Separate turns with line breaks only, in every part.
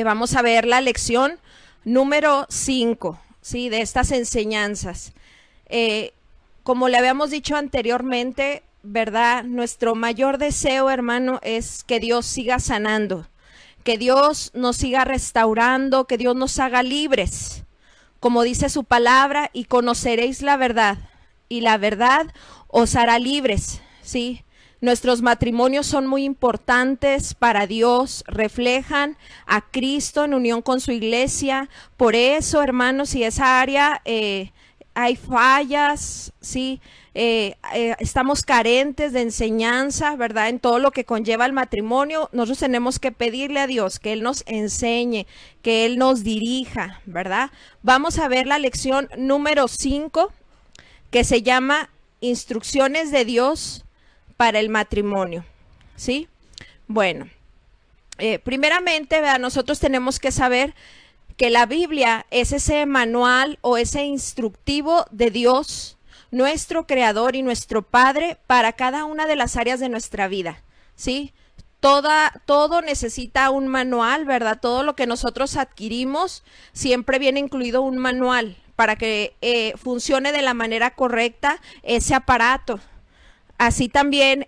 Vamos a ver la lección número 5, ¿sí? De estas enseñanzas. Como le habíamos dicho anteriormente, ¿verdad? Nuestro mayor deseo, hermano, es que Dios siga sanando, que Dios nos siga restaurando, que Dios nos haga libres, como dice su palabra, y conoceréis la verdad, y la verdad os hará libres, ¿sí? Nuestros matrimonios son muy importantes para Dios, reflejan a Cristo en unión con su iglesia. Por eso, hermanos, si esa área hay fallas, ¿sí? Estamos carentes de enseñanza, ¿verdad? En todo lo que conlleva el matrimonio, nosotros tenemos que pedirle a Dios que Él nos enseñe, que Él nos dirija, ¿verdad? Vamos a ver la lección número 5, que se llama Instrucciones de Dios para el matrimonio, ¿sí? Bueno, primeramente, ¿verdad? Nosotros tenemos que saber que la Biblia es ese manual o ese instructivo de Dios, nuestro Creador y nuestro Padre, para cada una de las áreas de nuestra vida, ¿sí? Todo necesita un manual, ¿verdad? Todo lo que nosotros adquirimos siempre viene incluido un manual para que funcione de la manera correcta ese aparato. Así también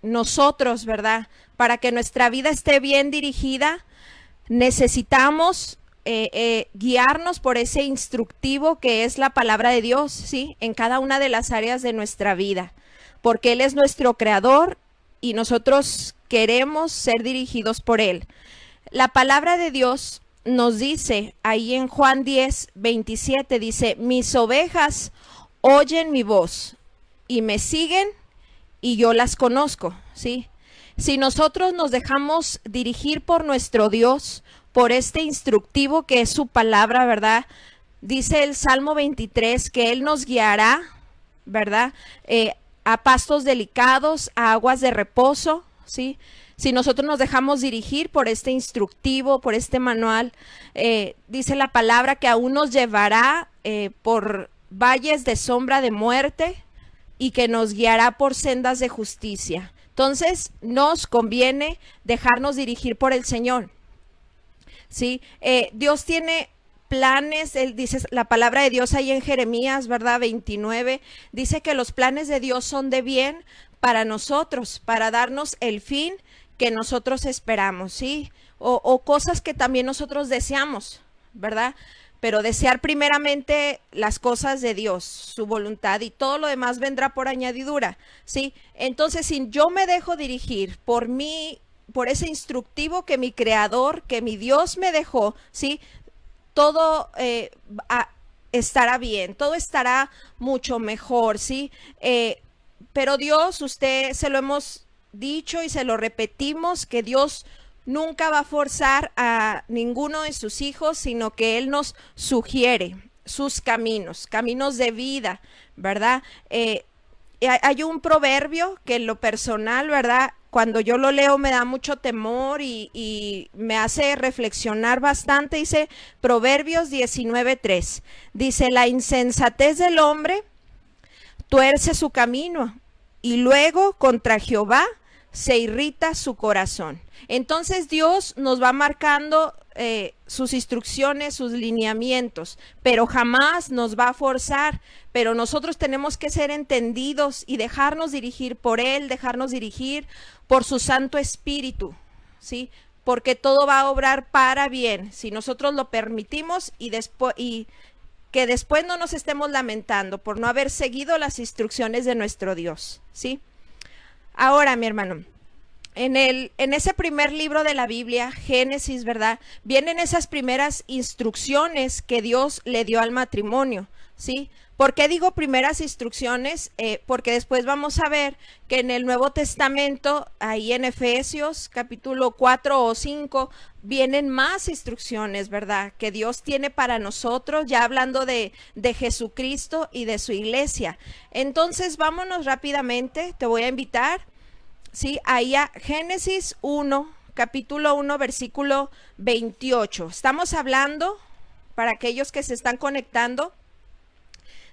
nosotros, ¿verdad? Para que nuestra vida esté bien dirigida, necesitamos guiarnos por ese instructivo que es la palabra de Dios, ¿sí? En cada una de las áreas de nuestra vida, porque Él es nuestro creador y nosotros queremos ser dirigidos por Él. La palabra de Dios nos dice ahí en Juan 10:27, dice: mis ovejas oyen mi voz y me siguen y yo las conozco, ¿sí? Si nosotros nos dejamos dirigir por nuestro Dios, por este instructivo que es su palabra, ¿verdad? Dice el Salmo 23 que Él nos guiará, ¿verdad? A pastos delicados, a aguas de reposo, ¿sí? Si nosotros nos dejamos dirigir por este instructivo, por este manual, dice la palabra que aún nos llevará por valles de sombra de muerte, y que nos guiará por sendas de justicia. Entonces, nos conviene dejarnos dirigir por el Señor, ¿sí? Dios tiene planes, Él dice, la palabra de Dios ahí en Jeremías, ¿verdad? 29, dice que los planes de Dios son de bien para nosotros, para darnos el fin que nosotros esperamos, ¿sí? O cosas que también nosotros deseamos, ¿verdad? Pero desear primeramente las cosas de Dios, su voluntad, y todo lo demás vendrá por añadidura, ¿sí? Entonces, si yo me dejo dirigir por mí, por ese instructivo que mi creador, que mi Dios me dejó, ¿sí? Todo estará bien, todo estará mucho mejor, ¿sí? Pero Dios, usted se lo hemos dicho y se lo repetimos, que Dios nunca va a forzar a ninguno de sus hijos, sino que Él nos sugiere sus caminos, caminos de vida, ¿verdad? Hay un proverbio que en lo personal, ¿verdad? Cuando yo lo leo me da mucho temor y me hace reflexionar bastante. Dice Proverbios 19:3. Dice: la insensatez del hombre tuerce su camino y luego contra Jehová se irrita su corazón. Entonces Dios nos va marcando sus instrucciones, sus lineamientos, pero jamás nos va a forzar. Pero nosotros tenemos que ser entendidos y dejarnos dirigir por Él, dejarnos dirigir por su Santo Espíritu, ¿sí? Porque todo va a obrar para bien, si nosotros lo permitimos, y que después no nos estemos lamentando por no haber seguido las instrucciones de nuestro Dios, ¿sí? Ahora, mi hermano, en ese primer libro de la Biblia, Génesis, ¿verdad? Vienen esas primeras instrucciones que Dios le dio al matrimonio, ¿sí? ¿Por qué digo primeras instrucciones? Porque después vamos a ver que en el Nuevo Testamento, ahí en Efesios capítulo 4 o 5, vienen más instrucciones, ¿verdad? Que Dios tiene para nosotros, ya hablando de Jesucristo y de su iglesia. Entonces, vámonos rápidamente, te voy a invitar, ¿sí? Ahí a Génesis 1, capítulo 1, versículo 28. Estamos hablando, para aquellos que se están conectando,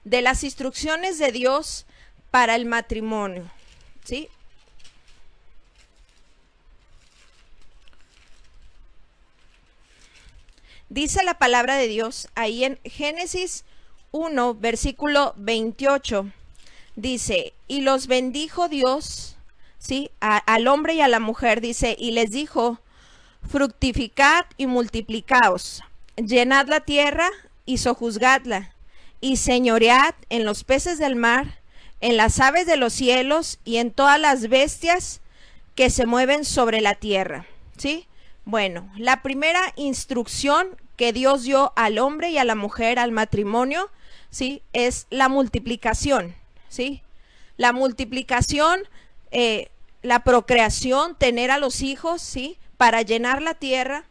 de las instrucciones de Dios para el matrimonio, ¿sí? Dice la palabra de Dios ahí en Génesis 1, versículo 28. Dice, y los bendijo Dios, ¿sí? Al hombre y a la mujer, dice, y les dijo, fructificad y multiplicaos, llenad la tierra y sojuzgadla, y señoread en los peces del mar, en las aves de los cielos y en todas las bestias que se mueven sobre la tierra, ¿sí? Bueno, la primera instrucción que Dios dio al hombre y a la mujer, al matrimonio, ¿sí? Es la multiplicación, ¿sí? La multiplicación, la procreación, tener a los hijos, ¿sí? Para llenar la tierra.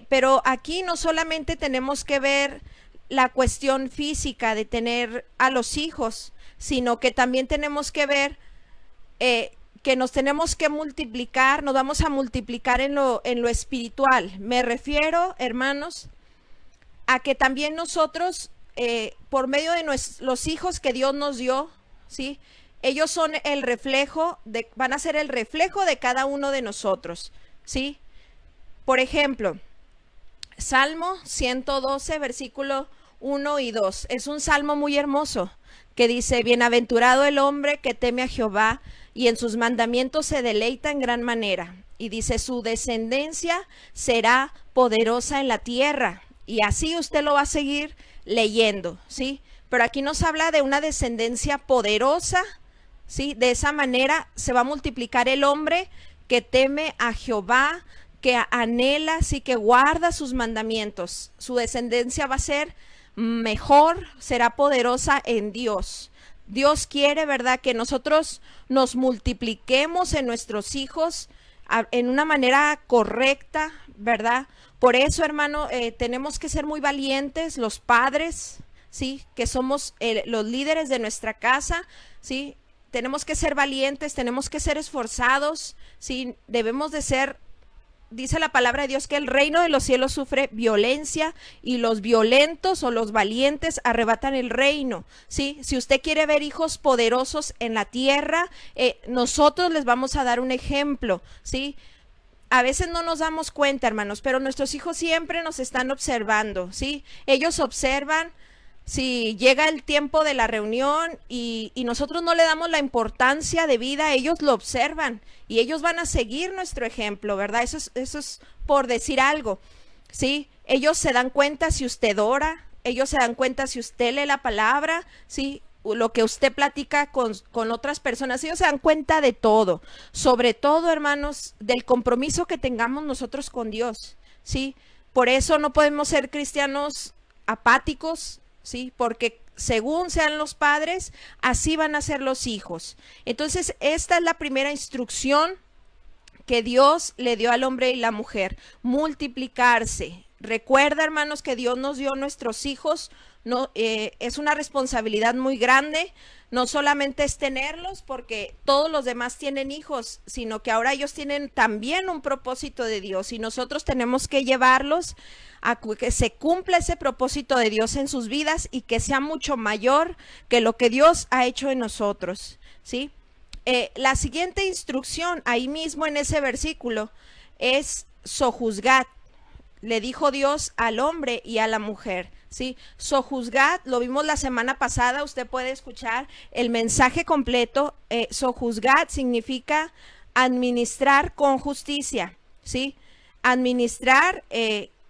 Pero aquí no solamente tenemos que ver la cuestión física de tener a los hijos, sino que también tenemos que ver que nos tenemos que multiplicar, nos vamos a multiplicar en lo espiritual. Me refiero, hermanos, a que también nosotros, por medio de los hijos que Dios nos dio, ¿sí? Ellos son el reflejo, van a ser el reflejo de cada uno de nosotros, ¿sí? Por ejemplo, Salmo 112, versículo 1 y 2. Es un salmo muy hermoso que dice, bienaventurado el hombre que teme a Jehová y en sus mandamientos se deleita en gran manera. Y dice, su descendencia será poderosa en la tierra. Y así usted lo va a seguir leyendo, ¿sí? Pero aquí nos habla de una descendencia poderosa, ¿sí? De esa manera se va a multiplicar el hombre que teme a Jehová, que anhela, sí, que guarda sus mandamientos. Su descendencia va a ser mejor, será poderosa en Dios. Dios quiere, ¿verdad?, que nosotros nos multipliquemos en nuestros hijos en una manera correcta, ¿verdad? Por eso, hermano, tenemos que ser muy valientes, los padres, ¿sí? Que somos los líderes de nuestra casa, ¿sí? Tenemos que ser valientes, tenemos que ser esforzados, ¿sí? Debemos de ser, dice la palabra de Dios, que el reino de los cielos sufre violencia y los violentos o los valientes arrebatan el reino, ¿sí? Si usted quiere ver hijos poderosos en la tierra, nosotros les vamos a dar un ejemplo, ¿sí? A veces no nos damos cuenta, hermanos, pero nuestros hijos siempre nos están observando, ¿sí? Ellos observan si llega el tiempo de la reunión y nosotros no le damos la importancia de vida, ellos lo observan y ellos van a seguir nuestro ejemplo, ¿verdad? Eso es por decir algo, ¿sí? Ellos se dan cuenta si usted ora, ellos se dan cuenta si usted lee la palabra, ¿sí? Lo que usted platica con otras personas, ellos se dan cuenta de todo, sobre todo, hermanos, del compromiso que tengamos nosotros con Dios, ¿sí? Por eso no podemos ser cristianos apáticos, ¿sí? Porque según sean los padres, así van a ser los hijos. Entonces, esta es la primera instrucción que Dios le dio al hombre y la mujer, multiplicarse. Recuerda, hermanos, que Dios nos dio nuestros hijos, no, es una responsabilidad muy grande, no solamente es tenerlos porque todos los demás tienen hijos, sino que ahora ellos tienen también un propósito de Dios y nosotros tenemos que llevarlos a que se cumpla ese propósito de Dios en sus vidas y que sea mucho mayor que lo que Dios ha hecho en nosotros, ¿sí? La siguiente instrucción ahí mismo en ese versículo es sojuzgad. Le dijo Dios al hombre y a la mujer, ¿sí? Sojuzgad, lo vimos la semana pasada, usted puede escuchar el mensaje completo. Sojuzgad significa administrar con justicia, ¿sí? Administrar,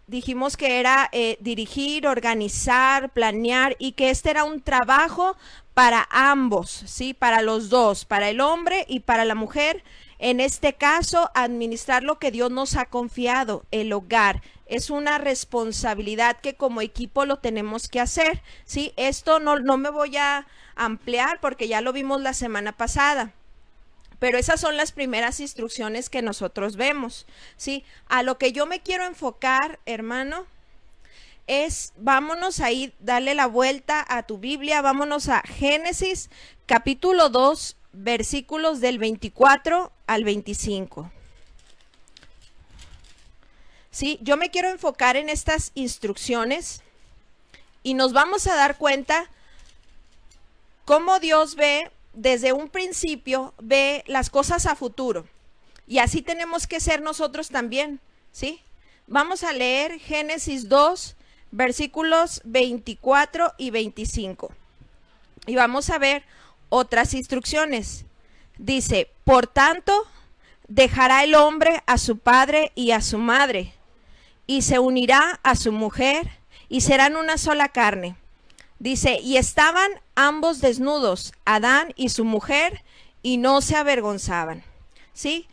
dijimos que era dirigir, organizar, planear y que este era un trabajo para ambos, ¿sí? Para los dos, para el hombre y para la mujer. En este caso, administrar lo que Dios nos ha confiado, el hogar. Es una responsabilidad que como equipo lo tenemos que hacer, ¿sí? Esto no me voy a ampliar porque ya lo vimos la semana pasada. Pero esas son las primeras instrucciones que nosotros vemos, ¿sí? A lo que yo me quiero enfocar, hermano, es, vámonos ahí, dale la vuelta a tu Biblia, vámonos a Génesis capítulo 2, versículos del 24 al 25. Sí, yo me quiero enfocar en estas instrucciones y nos vamos a dar cuenta cómo Dios ve, desde un principio, ve las cosas a futuro. Y así tenemos que ser nosotros también, ¿sí? Vamos a leer Génesis 2, versículos 24 y 25. Y vamos a ver otras instrucciones. Dice, por tanto, dejará el hombre a su padre y a su madre, y se unirá a su mujer, y serán una sola carne. Dice, y estaban ambos desnudos, Adán y su mujer, y no se avergonzaban. ¿Sí?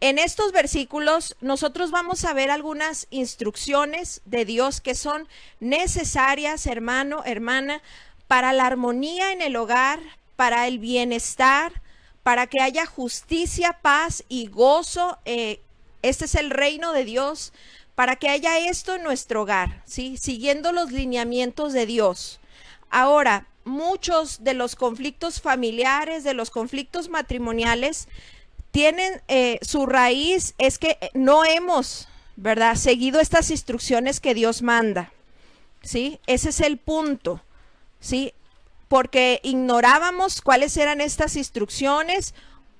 En estos versículos nosotros vamos a ver algunas instrucciones de Dios que son necesarias, hermano, hermana, para la armonía en el hogar, para el bienestar, para que haya justicia, paz y gozo. Este es el reino de Dios, para que haya esto en nuestro hogar, ¿sí? Siguiendo los lineamientos de Dios. Ahora, muchos de los conflictos familiares, de los conflictos matrimoniales, tienen su raíz, es que no hemos, ¿verdad?, seguido estas instrucciones que Dios manda, ¿sí? Ese es el punto, ¿sí? Porque ignorábamos cuáles eran estas instrucciones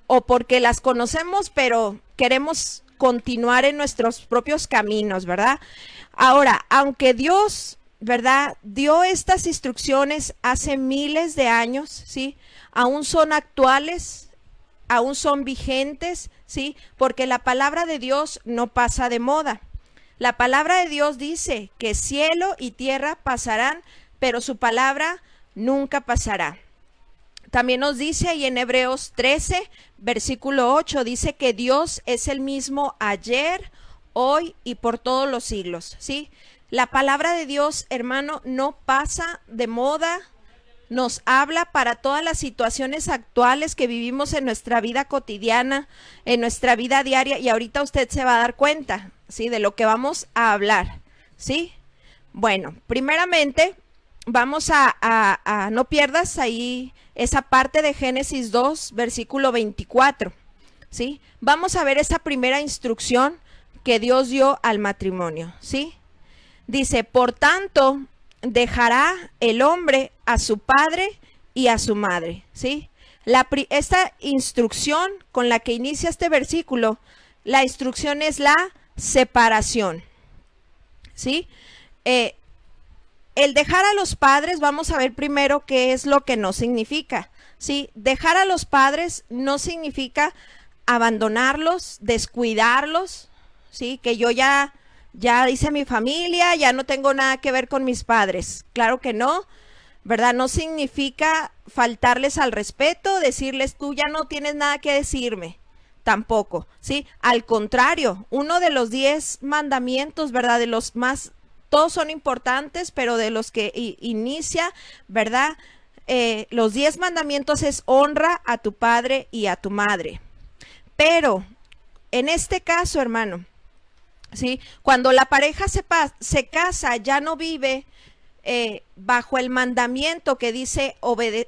o porque las conocemos, pero queremos continuar en nuestros propios caminos, ¿verdad? Ahora, aunque Dios, ¿verdad?, dio estas instrucciones hace miles de años, ¿sí? Aún son actuales, aún son vigentes, ¿sí? Porque la palabra de Dios no pasa de moda. La palabra de Dios dice que cielo y tierra pasarán, pero su palabra nunca pasará. También nos dice ahí en Hebreos 13, versículo 8, dice que Dios es el mismo ayer, hoy y por todos los siglos, ¿sí? La palabra de Dios, hermano, no pasa de moda, nos habla para todas las situaciones actuales que vivimos en nuestra vida cotidiana, en nuestra vida diaria, y ahorita usted se va a dar cuenta, ¿sí?, de lo que vamos a hablar, ¿sí? Bueno, primeramente, vamos a no pierdas ahí esa parte de Génesis 2, versículo 24, ¿sí? Vamos a ver esa primera instrucción que Dios dio al matrimonio, ¿sí? Dice, por tanto, dejará el hombre a su padre y a su madre, ¿sí? Esta instrucción con la que inicia este versículo, la instrucción es la separación, ¿sí? El dejar a los padres, vamos a ver primero qué es lo que no significa, ¿sí? Dejar a los padres no significa abandonarlos, descuidarlos, ¿sí? Que yo ya hice mi familia, ya no tengo nada que ver con mis padres. Claro que no, ¿verdad? No significa faltarles al respeto, decirles tú ya no tienes nada que decirme, tampoco, ¿sí? Al contrario, uno de los 10 mandamientos, ¿verdad?, de los más, todos son importantes, pero de los que inicia, ¿verdad?, los 10 mandamientos es honra a tu padre y a tu madre. Pero en este caso, hermano, ¿sí?, cuando la pareja se casa, ya no vive bajo el mandamiento que dice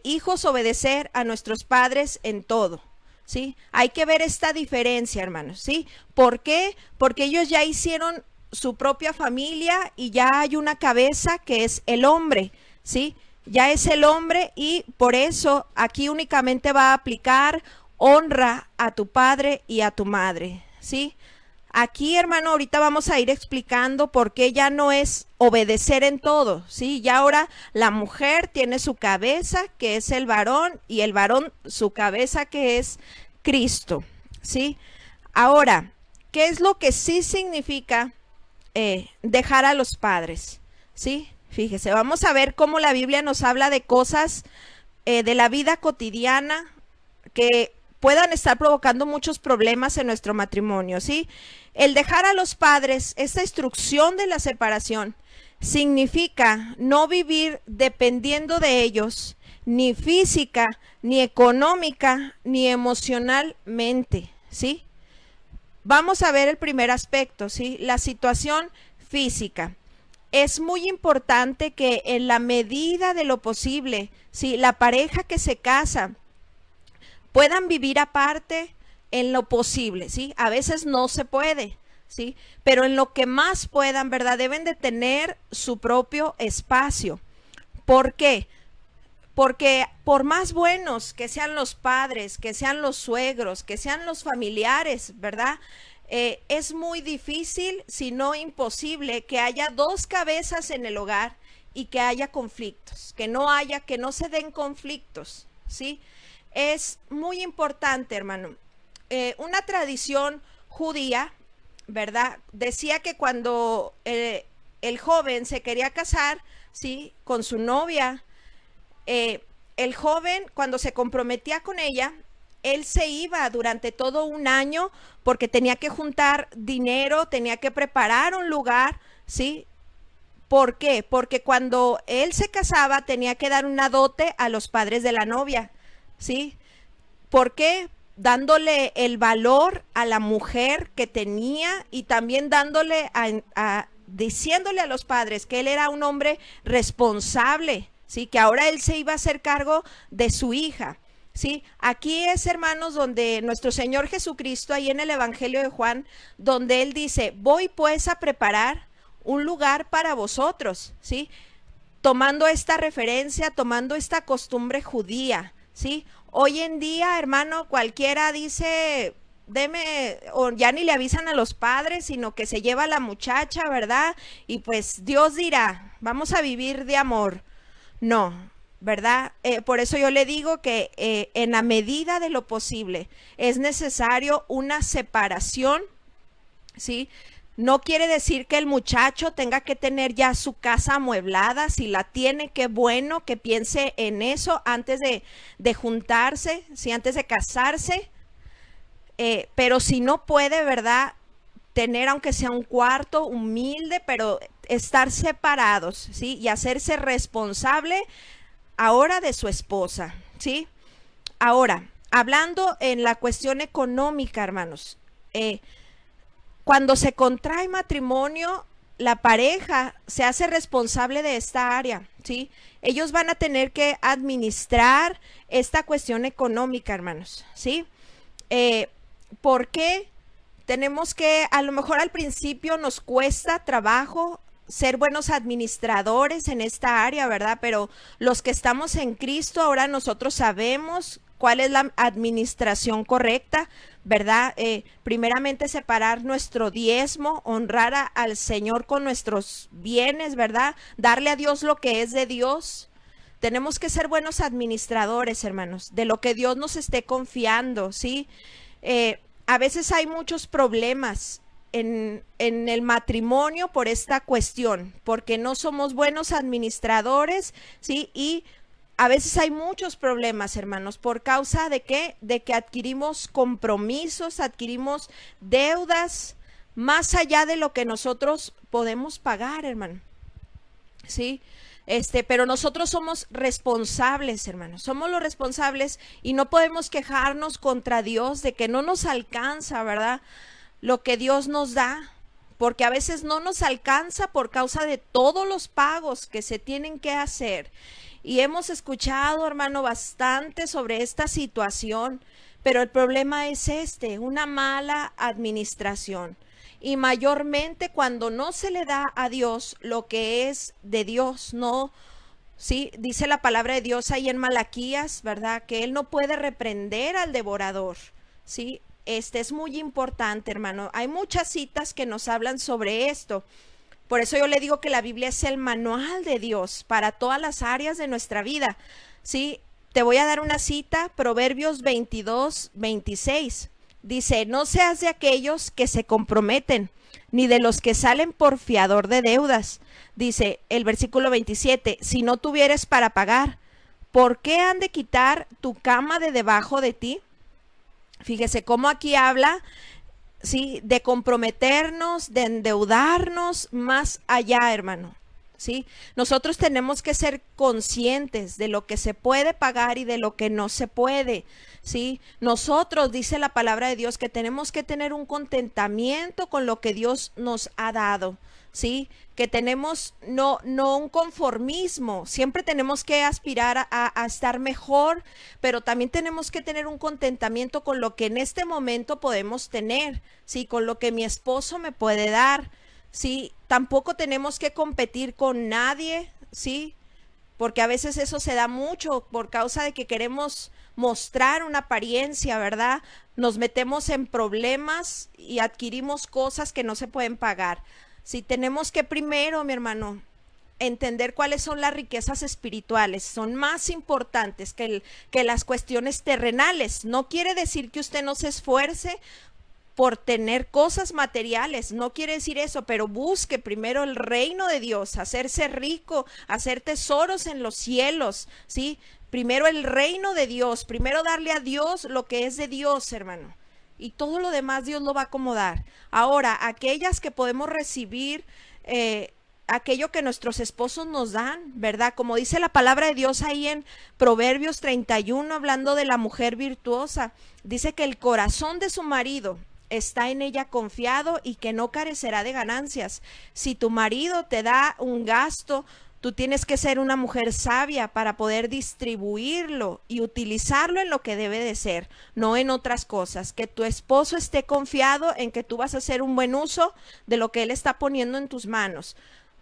hijos, obedecer a nuestros padres en todo, ¿sí? Hay que ver esta diferencia, hermanos, ¿sí? ¿Por qué? Porque ellos ya hicieron su propia familia y ya hay una cabeza que es el hombre, ¿sí? Ya es el hombre, y por eso aquí únicamente va a aplicar honra a tu padre y a tu madre, ¿sí? Aquí, hermano, ahorita vamos a ir explicando por qué ya no es obedecer en todo, ¿sí? Ya ahora la mujer tiene su cabeza, que es el varón, y el varón su cabeza, que es Cristo, ¿sí? Ahora, ¿qué es lo que sí significa dejar a los padres? ¿Sí? Fíjese, vamos a ver cómo la Biblia nos habla de cosas de la vida cotidiana que puedan estar provocando muchos problemas en nuestro matrimonio, ¿sí? El dejar a los padres, esta instrucción de la separación, significa no vivir dependiendo de ellos, ni física, ni económica, ni emocionalmente, ¿sí? Vamos a ver el primer aspecto, ¿sí? La situación física. Es muy importante que en la medida de lo posible, ¿sí?, la pareja que se casa puedan vivir aparte en lo posible, ¿sí? A veces no se puede, ¿sí? Pero en lo que más puedan, ¿verdad?, deben de tener su propio espacio. ¿Por qué? Porque por más buenos que sean los padres, que sean los suegros, que sean los familiares, ¿verdad?, es muy difícil, si no imposible, que haya dos cabezas en el hogar y que haya conflictos, que no se den conflictos, ¿sí? Es muy importante, hermano. Una tradición judía, ¿verdad? Decía que cuando el joven se quería casar, ¿sí? Con su novia, el joven, cuando se comprometía con ella, él se iba durante todo un año porque tenía que juntar dinero, tenía que preparar un lugar, ¿sí? ¿Por qué? Porque cuando él se casaba tenía que dar una dote a los padres de la novia, ¿sí? ¿Por qué? Dándole el valor a la mujer que tenía y también diciéndole a los padres que él era un hombre responsable, ¿sí? Que ahora él se iba a hacer cargo de su hija. Sí, aquí es, hermanos, donde nuestro Señor Jesucristo, ahí en el Evangelio de Juan, donde Él dice, voy pues a preparar un lugar para vosotros, ¿sí? Tomando esta referencia, tomando esta costumbre judía, ¿sí? Hoy en día, hermano, cualquiera dice, deme, o ya ni le avisan a los padres, sino que se lleva a la muchacha, ¿verdad? Y pues Dios dirá, vamos a vivir de amor. No, ¿verdad? Por eso yo le digo que en la medida de lo posible es necesario una separación, ¿sí? No quiere decir que el muchacho tenga que tener ya su casa amueblada. Si la tiene, qué bueno, que piense en eso antes de juntarse, ¿sí? Antes de casarse. Pero si no puede, ¿verdad? Tener aunque sea un cuarto humilde, pero estar separados, ¿sí? Y hacerse responsable ahora de su esposa, ¿sí? Ahora, hablando en la cuestión económica, hermanos, cuando se contrae matrimonio, la pareja se hace responsable de esta área, ¿sí? Ellos van a tener que administrar esta cuestión económica, hermanos, ¿sí? ¿Por qué? Tenemos que, a lo mejor al principio nos cuesta trabajo ser buenos administradores en esta área, ¿verdad? Pero los que estamos en Cristo, ahora nosotros sabemos cuál es la administración correcta, ¿verdad? Primeramente separar nuestro diezmo, honrar al Señor con nuestros bienes, ¿verdad? Darle a Dios lo que es de Dios. Tenemos que ser buenos administradores, hermanos, de lo que Dios nos esté confiando, ¿sí? A veces hay muchos problemas en el matrimonio por esta cuestión, porque no somos buenos administradores, ¿sí? Y a veces hay muchos problemas, hermanos, por causa de ¿qué? De que adquirimos compromisos, adquirimos deudas más allá de lo que nosotros podemos pagar, hermano, ¿sí? Pero nosotros somos responsables, hermanos, somos los responsables y no podemos quejarnos contra Dios de que no nos alcanza, ¿verdad? Lo que Dios nos da, porque a veces no nos alcanza por causa de todos los pagos que se tienen que hacer. Y hemos escuchado, hermano, bastante sobre esta situación, pero el problema es una mala administración. Y mayormente cuando no se le da a Dios lo que es de Dios, no, sí, dice la palabra de Dios ahí en Malaquías, ¿verdad? Que Él no puede reprender al devorador, ¿sí? Es muy importante, hermano. Hay muchas citas que nos hablan sobre esto. Por eso yo le digo que la Biblia es el manual de Dios para todas las áreas de nuestra vida, ¿sí? Te voy a dar una cita, Proverbios 22:26. Dice, no seas de aquellos que se comprometen, ni de los que salen por fiador de deudas. Dice el versículo 27, si no tuvieres para pagar, ¿por qué han de quitar tu cama de debajo de ti? Fíjese cómo aquí habla, ¿sí? De comprometernos, de endeudarnos más allá, hermano, ¿sí? Nosotros tenemos que ser conscientes de lo que se puede pagar y de lo que no se puede, ¿sí? Nosotros, dice la palabra de Dios, que tenemos que tener un contentamiento con lo que Dios nos ha dado, ¿sí? Que tenemos no un conformismo, siempre tenemos que aspirar a estar mejor, pero también tenemos que tener un contentamiento con lo que en este momento podemos tener, ¿sí? Con lo que mi esposo me puede dar, ¿sí? Tampoco tenemos que competir con nadie, ¿sí? porque a veces eso se da mucho por causa de que queremos mostrar una apariencia, ¿verdad? Nos metemos en problemas y adquirimos cosas que no se pueden pagar. Si tenemos que primero, mi hermano, entender cuáles son las riquezas espirituales, son más importantes que las cuestiones terrenales. No quiere decir que usted no se esfuerce por tener cosas materiales, no quiere decir eso, pero busque primero el reino de Dios, hacerse rico, hacer tesoros en los cielos, ¿sí? Primero el reino de Dios, primero darle a Dios lo que es de Dios, hermano. Y todo lo demás Dios lo va a acomodar. Ahora, aquellas que podemos recibir aquello que nuestros esposos nos dan, ¿verdad? Como dice la palabra de Dios ahí en Proverbios 31, hablando de la mujer virtuosa, dice que el corazón de su marido está en ella confiado y que no carecerá de ganancias. Si tu marido te da un gasto, tú tienes que ser una mujer sabia para poder distribuirlo y utilizarlo en lo que debe de ser, no en otras cosas. Que tu esposo esté confiado en que tú vas a hacer un buen uso de lo que él está poniendo en tus manos.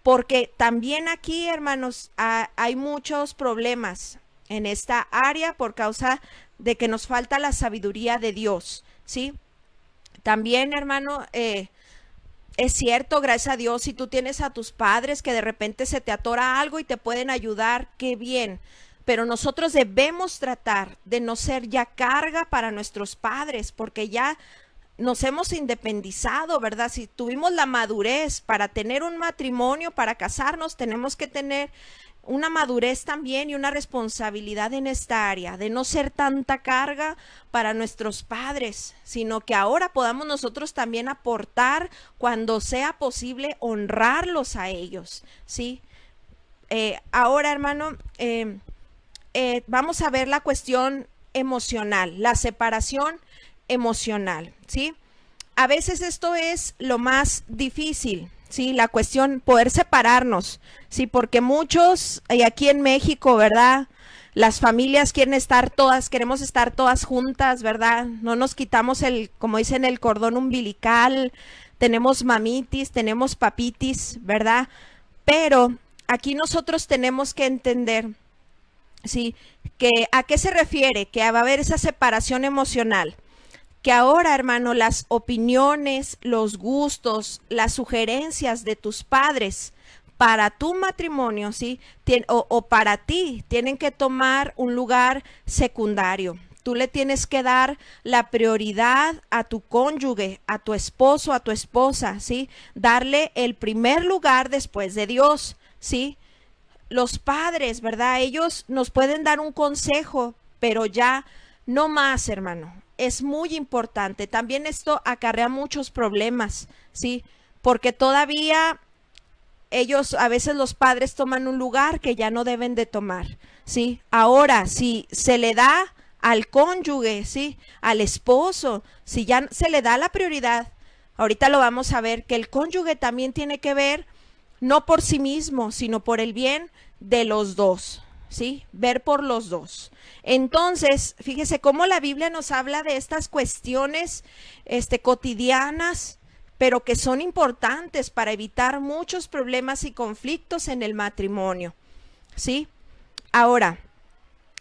Porque también aquí, hermanos, hay muchos problemas en esta área por causa de que nos falta la sabiduría de Dios, ¿sí? También, hermano, es cierto, gracias a Dios, si tú tienes a tus padres que de repente se te atora algo y te pueden ayudar, qué bien. Pero nosotros debemos tratar de no ser ya carga para nuestros padres, porque ya nos hemos independizado, ¿verdad? Si tuvimos la madurez para tener un matrimonio, para casarnos, tenemos que tener una madurez también y una responsabilidad en esta área, de no ser tanta carga para nuestros padres, sino que ahora podamos nosotros también aportar cuando sea posible, honrarlos a ellos, ¿sí? Ahora, hermano, vamos a ver la cuestión emocional, la separación emocional, ¿sí? A veces esto es lo más difícil, ¿sí? La cuestión, poder separarnos, ¿sí? Porque muchos, y aquí en México, ¿verdad? Las familias quieren estar todas, queremos estar todas juntas, ¿verdad? No nos quitamos como dicen, el cordón umbilical, tenemos mamitis, tenemos papitis, ¿verdad? Pero aquí nosotros tenemos que entender, ¿sí? Que ¿a qué se refiere? Que va a haber esa separación emocional. Que ahora, hermano, las opiniones, los gustos, las sugerencias de tus padres para tu matrimonio, ¿sí? O para ti, tienen que tomar un lugar secundario. Tú le tienes que dar la prioridad a tu cónyuge, a tu esposo, a tu esposa, ¿sí? Darle el primer lugar después de Dios, ¿sí? Los padres, ¿verdad? Ellos nos pueden dar un consejo, pero ya no más, hermano. Es muy importante. También esto acarrea muchos problemas, ¿sí? Porque todavía ellos, a veces los padres toman un lugar que ya no deben de tomar, ¿sí? Ahora, si se le da al cónyuge, ¿sí? Al esposo, si ya se le da la prioridad, ahorita lo vamos a ver, que el cónyuge también tiene que ver, no por sí mismo, sino por el bien de los dos, ¿sí? Ver por los dos. Entonces, fíjese cómo la Biblia nos habla de estas cuestiones cotidianas, pero que son importantes para evitar muchos problemas y conflictos en el matrimonio, ¿sí? Ahora,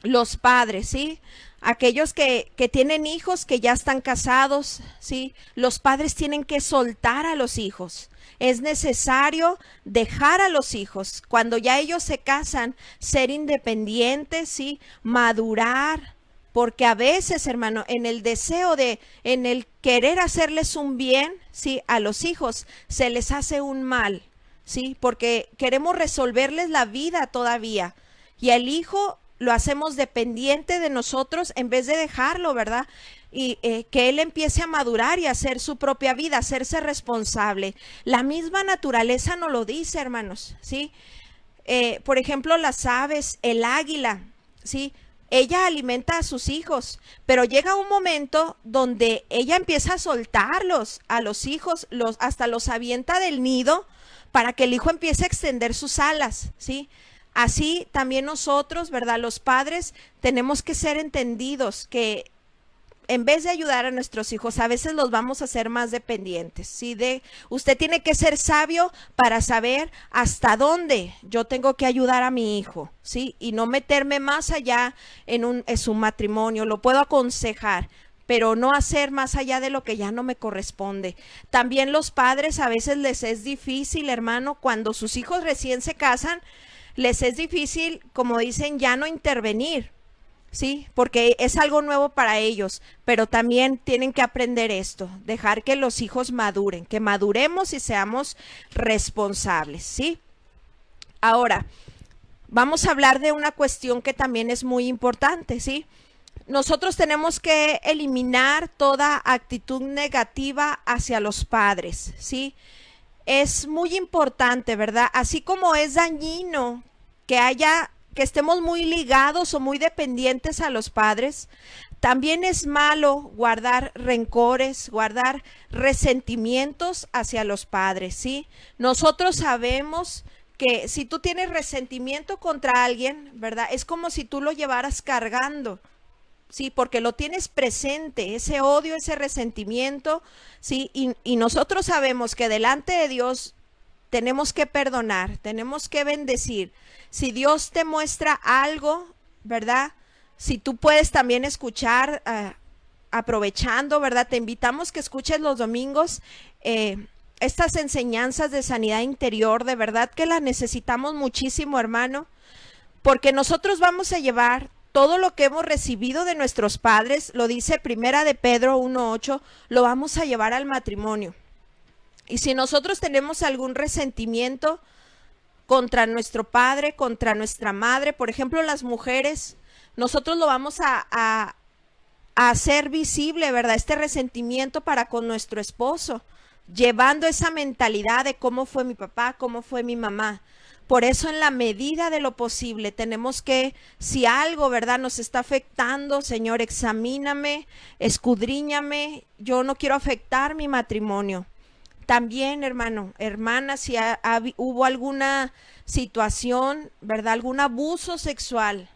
los padres, ¿sí? Aquellos que tienen hijos que ya están casados, ¿sí? Los padres tienen que soltar a los hijos. Es necesario dejar a los hijos, cuando ya ellos se casan, ser independientes, ¿sí? Madurar, porque a veces, hermano, en el deseo en el querer hacerles un bien, ¿sí? A los hijos, se les hace un mal, ¿sí? Porque queremos resolverles la vida todavía, y al hijo lo hacemos dependiente de nosotros en vez de dejarlo, ¿verdad? Y que él empiece a madurar y a hacer su propia vida, a hacerse responsable. La misma naturaleza nos lo dice, hermanos, ¿sí? Por ejemplo, las aves, el águila, ¿sí? Ella alimenta a sus hijos, pero llega un momento donde ella empieza a soltarlos a los hijos, hasta los avienta del nido para que el hijo empiece a extender sus alas, ¿sí? Así también nosotros, ¿verdad? Los padres tenemos que ser entendidos que en vez de ayudar a nuestros hijos, a veces los vamos a hacer más dependientes, ¿sí? Usted tiene que ser sabio para saber hasta dónde yo tengo que ayudar a mi hijo, ¿sí? Y no meterme más allá en su matrimonio. Lo puedo aconsejar, pero no hacer más allá de lo que ya no me corresponde. También los padres a veces les es difícil, hermano, cuando sus hijos recién se casan, les es difícil, como dicen, ya no intervenir, ¿sí? Porque es algo nuevo para ellos, pero también tienen que aprender esto, dejar que los hijos maduren, que maduremos y seamos responsables, ¿sí? Ahora, vamos a hablar de una cuestión que también es muy importante, ¿sí? Nosotros tenemos que eliminar toda actitud negativa hacia los padres, ¿sí? Es muy importante, ¿verdad? Así como es dañino que estemos muy ligados o muy dependientes a los padres, también es malo guardar rencores, guardar resentimientos hacia los padres, ¿sí? Nosotros sabemos que si tú tienes resentimiento contra alguien, ¿verdad? Es como si tú lo llevaras cargando, ¿sí? Porque lo tienes presente, ese odio, ese resentimiento, ¿sí? Y nosotros sabemos que delante de Dios tenemos que perdonar, tenemos que bendecir. Si Dios te muestra algo, ¿verdad? Si tú puedes también escuchar, aprovechando, ¿verdad? Te invitamos que escuches los domingos estas enseñanzas de sanidad interior, de verdad que las necesitamos muchísimo, hermano, porque nosotros vamos a llevar todo lo que hemos recibido de nuestros padres, lo dice Primera de Pedro 1:8, lo vamos a llevar al matrimonio. Y si nosotros tenemos algún resentimiento contra nuestro padre, contra nuestra madre, por ejemplo, las mujeres, nosotros lo vamos a hacer visible, ¿verdad? Este resentimiento para con nuestro esposo, llevando esa mentalidad de cómo fue mi papá, cómo fue mi mamá. Por eso, en la medida de lo posible, tenemos que, si algo, ¿verdad?, nos está afectando, Señor, examíname, escudriñame, yo no quiero afectar mi matrimonio. También, hermano, hermana, si hubo alguna situación, ¿verdad?, algún abuso sexual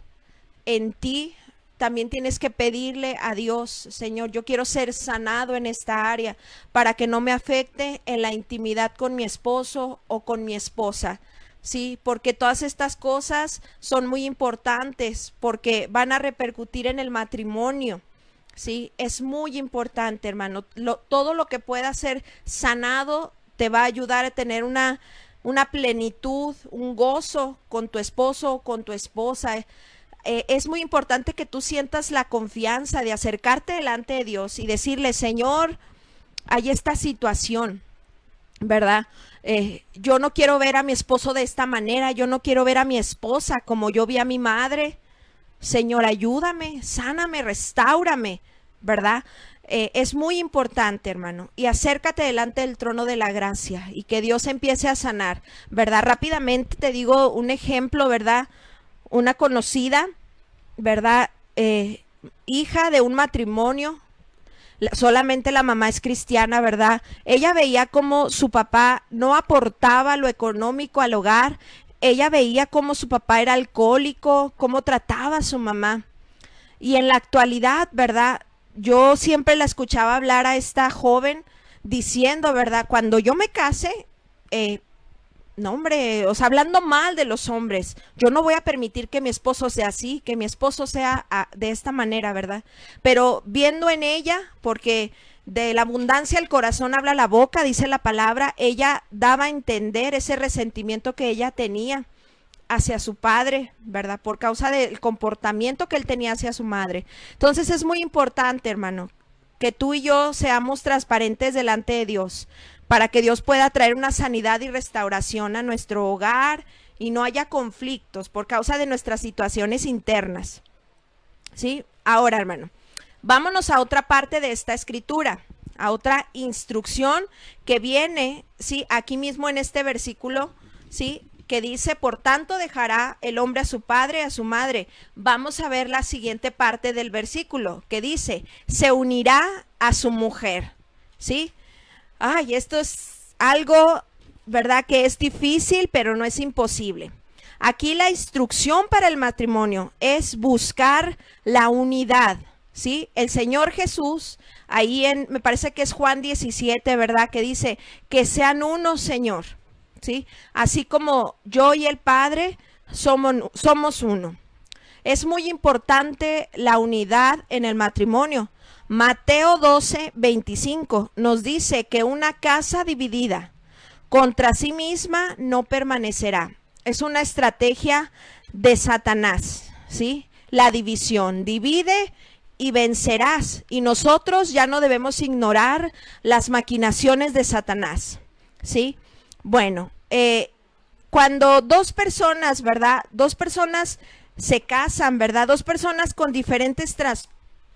en ti, también tienes que pedirle a Dios, Señor, yo quiero ser sanado en esta área para que no me afecte en la intimidad con mi esposo o con mi esposa. Sí, porque todas estas cosas son muy importantes porque van a repercutir en el matrimonio. Sí, es muy importante, hermano. Todo lo que pueda ser sanado te va a ayudar a tener una plenitud, un gozo con tu esposo o con tu esposa. Es muy importante que tú sientas la confianza de acercarte delante de Dios y decirle, Señor, hay esta situación, ¿verdad? Yo no quiero ver a mi esposo de esta manera, yo no quiero ver a mi esposa como yo vi a mi madre. Señor, ayúdame, sáname, restáurame, ¿verdad? Es muy importante, hermano, y acércate delante del trono de la gracia y que Dios empiece a sanar, ¿verdad? Rápidamente te digo un ejemplo, ¿verdad? Una conocida, ¿verdad? Hija de un matrimonio, solamente la mamá es cristiana, ¿verdad? Ella veía cómo su papá no aportaba lo económico al hogar. Ella veía cómo su papá era alcohólico, cómo trataba a su mamá. Y en la actualidad, ¿verdad? Yo siempre la escuchaba hablar a esta joven diciendo, ¿verdad? Cuando yo me case, no, hombre, o sea, hablando mal de los hombres, yo no voy a permitir que mi esposo sea así, que mi esposo sea de esta manera, ¿verdad? Pero viendo en ella, porque de la abundancia el corazón habla la boca, dice la palabra, ella daba a entender ese resentimiento que ella tenía hacia su padre, ¿verdad? Por causa del comportamiento que él tenía hacia su madre. Entonces es muy importante, hermano, que tú y yo seamos transparentes delante de Dios, para que Dios pueda traer una sanidad y restauración a nuestro hogar y no haya conflictos por causa de nuestras situaciones internas. ¿Sí? Ahora, hermano, vámonos a otra parte de esta escritura, a otra instrucción que viene, ¿sí?, aquí mismo en este versículo, ¿sí?, que dice, por tanto dejará el hombre a su padre y a su madre. Vamos a ver la siguiente parte del versículo, que dice, se unirá a su mujer, ¿sí? Ay, esto es algo, ¿verdad?, que es difícil, pero no es imposible. Aquí la instrucción para el matrimonio es buscar la unidad, ¿sí? El Señor Jesús, ahí me parece que es Juan 17, ¿verdad? Que dice, que sean uno, Señor, ¿sí? Así como yo y el Padre somos uno. Es muy importante la unidad en el matrimonio. Mateo 12:25 nos dice que una casa dividida contra sí misma no permanecerá. Es una estrategia de Satanás, ¿sí? La división, divide y vencerás. Y nosotros ya no debemos ignorar las maquinaciones de Satanás, ¿sí? Bueno, cuando dos personas, ¿verdad? Dos personas se casan, ¿verdad? Dos personas con diferentes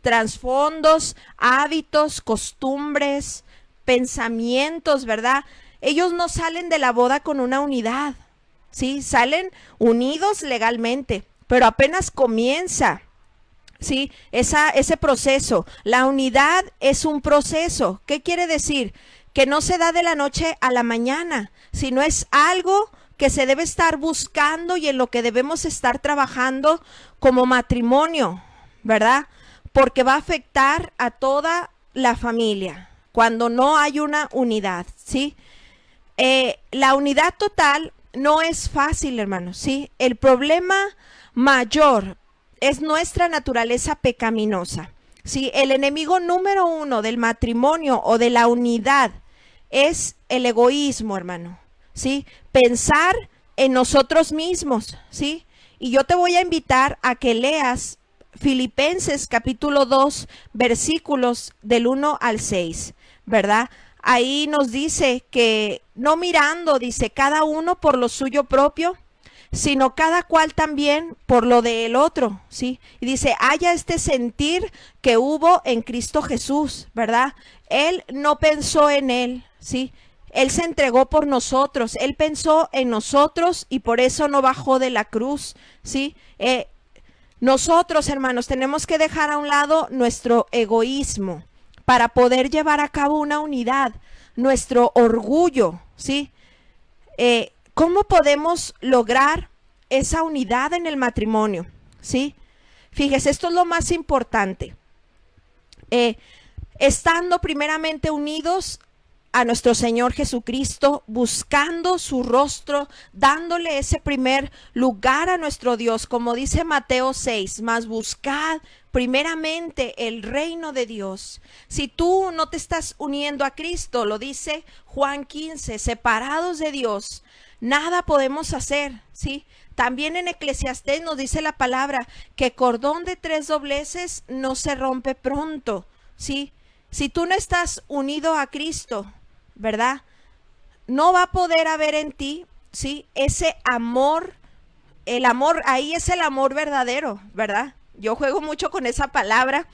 trasfondos, hábitos, costumbres, pensamientos, ¿verdad? Ellos no salen de la boda con una unidad, ¿sí? Salen unidos legalmente, pero apenas comienza, ¿sí? Ese proceso. La unidad es un proceso. ¿Qué quiere decir? Que no se da de la noche a la mañana, sino es algo que se debe estar buscando y en lo que debemos estar trabajando como matrimonio, ¿verdad? Porque va a afectar a toda la familia cuando no hay una unidad, ¿sí? La unidad total no es fácil, hermanos, ¿sí? El problema mayor es nuestra naturaleza pecaminosa, ¿sí? El enemigo número uno del matrimonio o de la unidad es el egoísmo, hermano, ¿sí? Pensar en nosotros mismos, ¿sí? Y yo te voy a invitar a que leas Filipenses capítulo 2, versículos del 1 al 6, ¿verdad? Ahí nos dice que no mirando, dice, cada uno por lo suyo propio, sino cada cual también por lo del otro, ¿sí? Y dice, haya este sentir que hubo en Cristo Jesús, ¿verdad? Él no pensó en él, ¿sí? Él se entregó por nosotros, Él pensó en nosotros y por eso no bajó de la cruz, ¿sí? Nosotros, hermanos, tenemos que dejar a un lado nuestro egoísmo para poder llevar a cabo una unidad, nuestro orgullo, ¿sí? ¿Cómo podemos lograr esa unidad en el matrimonio? ¿Sí? Fíjese, esto es lo más importante. Estando primeramente unidos a nuestro Señor Jesucristo, buscando su rostro, dándole ese primer lugar a nuestro Dios, como dice Mateo 6, mas buscad primeramente el reino de Dios. Si tú no te estás uniendo a Cristo, lo dice Juan 15, separados de Dios, nada podemos hacer, ¿sí? También en Eclesiastés nos dice la palabra que cordón de 3 dobleces no se rompe pronto, ¿sí? Si tú no estás unido a Cristo, ¿verdad? No va a poder haber en ti, ¿sí? Ese amor, el amor, ahí es el amor verdadero, ¿verdad? Yo juego mucho con esa palabra.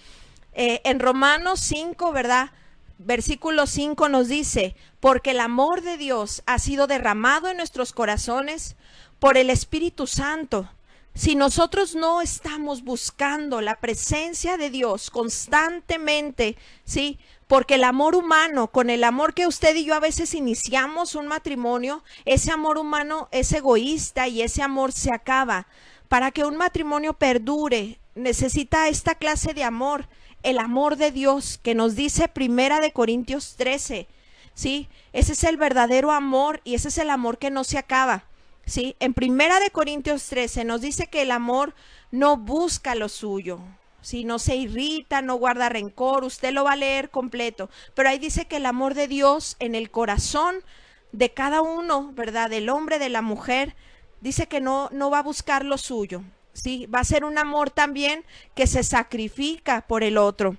En Romanos 5, ¿verdad? Versículo 5 nos dice, porque el amor de Dios ha sido derramado en nuestros corazones por el Espíritu Santo. Si nosotros no estamos buscando la presencia de Dios constantemente, ¿sí? Porque el amor humano, con el amor que usted y yo a veces iniciamos un matrimonio, ese amor humano es egoísta y ese amor se acaba. Para que un matrimonio perdure, necesita esta clase de amor, el amor de Dios, que nos dice Primera de Corintios 13, ¿sí? Ese es el verdadero amor y ese es el amor que no se acaba. ¿Sí? En Primera de Corintios 13 nos dice que el amor no busca lo suyo, ¿sí? No se irrita, no guarda rencor, usted lo va a leer completo, pero ahí dice que el amor de Dios en el corazón de cada uno, ¿verdad? Del hombre, de la mujer, dice que no va a buscar lo suyo, ¿sí? Va a ser un amor también que se sacrifica por el otro.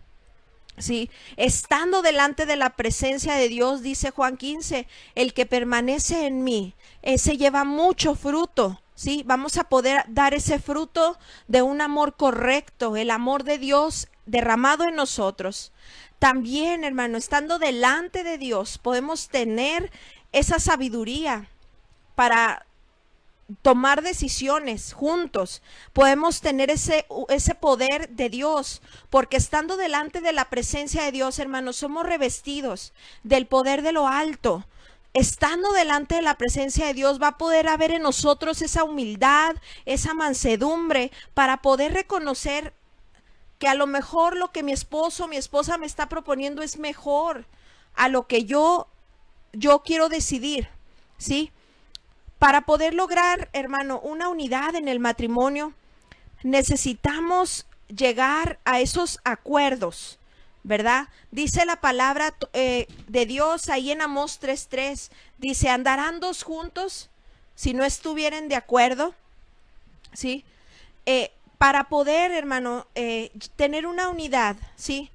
Sí, estando delante de la presencia de Dios, dice Juan 15, el que permanece en mí, ese lleva mucho fruto, ¿sí? Vamos a poder dar ese fruto de un amor correcto, el amor de Dios derramado en nosotros. También, hermano, estando delante de Dios, podemos tener esa sabiduría para tomar decisiones juntos, podemos tener ese poder de Dios, porque estando delante de la presencia de Dios, hermanos, somos revestidos del poder de lo alto. Estando delante de la presencia de Dios va a poder haber en nosotros esa humildad, esa mansedumbre para poder reconocer que a lo mejor lo que mi esposo o mi esposa me está proponiendo es mejor a lo que yo quiero decidir, ¿sí? Para poder lograr, hermano, una unidad en el matrimonio, necesitamos llegar a esos acuerdos, ¿verdad? Dice la palabra de Dios ahí en Amós 3:3, dice, andarán dos juntos si no estuvieren de acuerdo, ¿sí? Para poder, hermano, tener una unidad, ¿sí?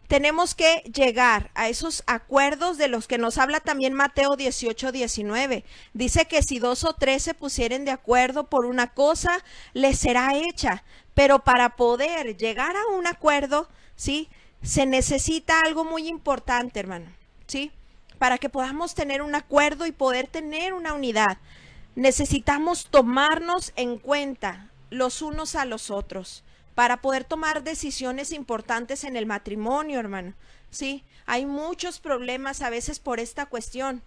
Tenemos que llegar a esos acuerdos de los que nos habla también Mateo 18:19. Dice que si 2 o 3 se pusieren de acuerdo por una cosa, les será hecha. Pero para poder llegar a un acuerdo, ¿sí? Se necesita algo muy importante, hermano, ¿sí? Para que podamos tener un acuerdo y poder tener una unidad, necesitamos tomarnos en cuenta los unos a los otros para poder tomar decisiones importantes en el matrimonio, hermano. Sí, hay muchos problemas a veces por esta cuestión,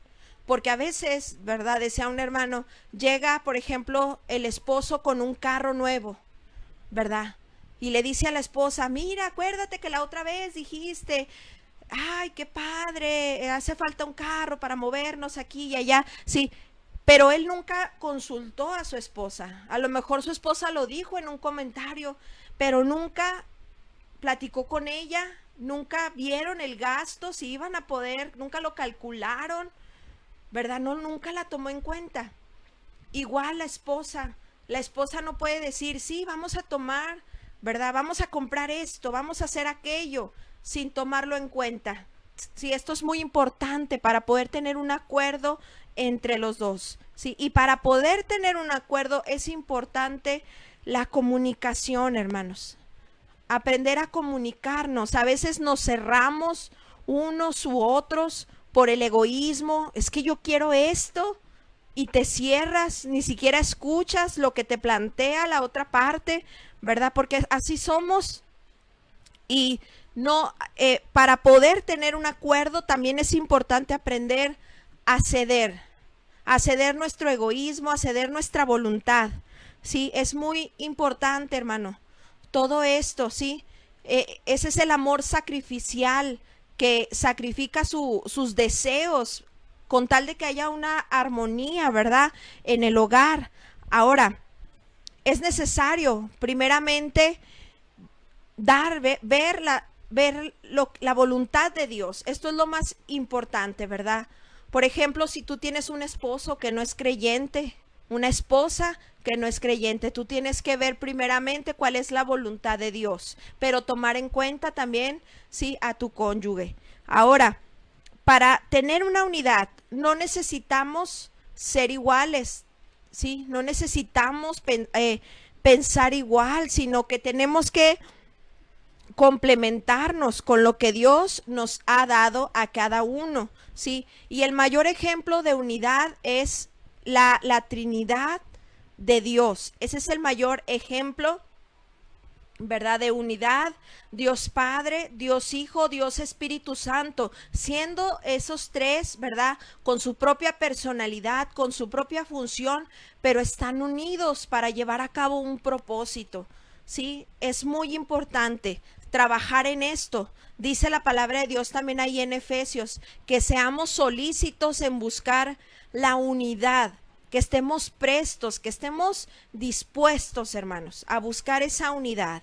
porque a veces, ¿verdad? Decía un hermano, llega, por ejemplo, el esposo con un carro nuevo, ¿verdad? Y le dice a la esposa, mira, acuérdate que la otra vez dijiste, ay, qué padre, hace falta un carro para movernos aquí y allá. Sí, pero él nunca consultó a su esposa. A lo mejor su esposa lo dijo en un comentario, pero nunca platicó con ella, nunca vieron el gasto, si iban a poder, nunca lo calcularon, ¿verdad? No, nunca la tomó en cuenta. Igual la esposa no puede decir, sí, vamos a tomar, ¿verdad? Vamos a comprar esto, vamos a hacer aquello, sin tomarlo en cuenta. Sí, esto es muy importante para poder tener un acuerdo entre los dos, ¿sí? Y para poder tener un acuerdo es importante la comunicación, hermanos. Aprender a comunicarnos. A veces nos cerramos unos u otros por el egoísmo. Es que yo quiero esto y te cierras, ni siquiera escuchas lo que te plantea la otra parte, ¿verdad? Porque así somos. Y no, para poder tener un acuerdo también es importante aprender a ceder nuestro egoísmo, a ceder nuestra voluntad. Sí, es muy importante, hermano, todo esto, sí. Ese es el amor sacrificial que sacrifica sus deseos con tal de que haya una armonía, ¿verdad? En el hogar. Ahora, es necesario, primeramente, ver la voluntad de Dios. Esto es lo más importante, ¿verdad? Por ejemplo, si tú tienes un esposo que no es creyente, una esposa que no es creyente, tú tienes que ver primeramente cuál es la voluntad de Dios, pero tomar en cuenta también, sí, a tu cónyuge. Ahora, para tener una unidad, no necesitamos ser iguales, sí, no necesitamos pensar igual, sino que tenemos que complementarnos con lo que Dios nos ha dado a cada uno, ¿sí? Y el mayor ejemplo de unidad es la Trinidad de Dios. Ese es el mayor ejemplo, ¿verdad? De unidad, Dios Padre, Dios Hijo, Dios Espíritu Santo, siendo esos tres, ¿verdad? Con su propia personalidad, con su propia función, pero están unidos para llevar a cabo un propósito, ¿sí? Es muy importante trabajar en esto. Dice la palabra de Dios también ahí en Efesios, que seamos solícitos en buscar la unidad, que estemos prestos, que estemos dispuestos, hermanos, a buscar esa unidad.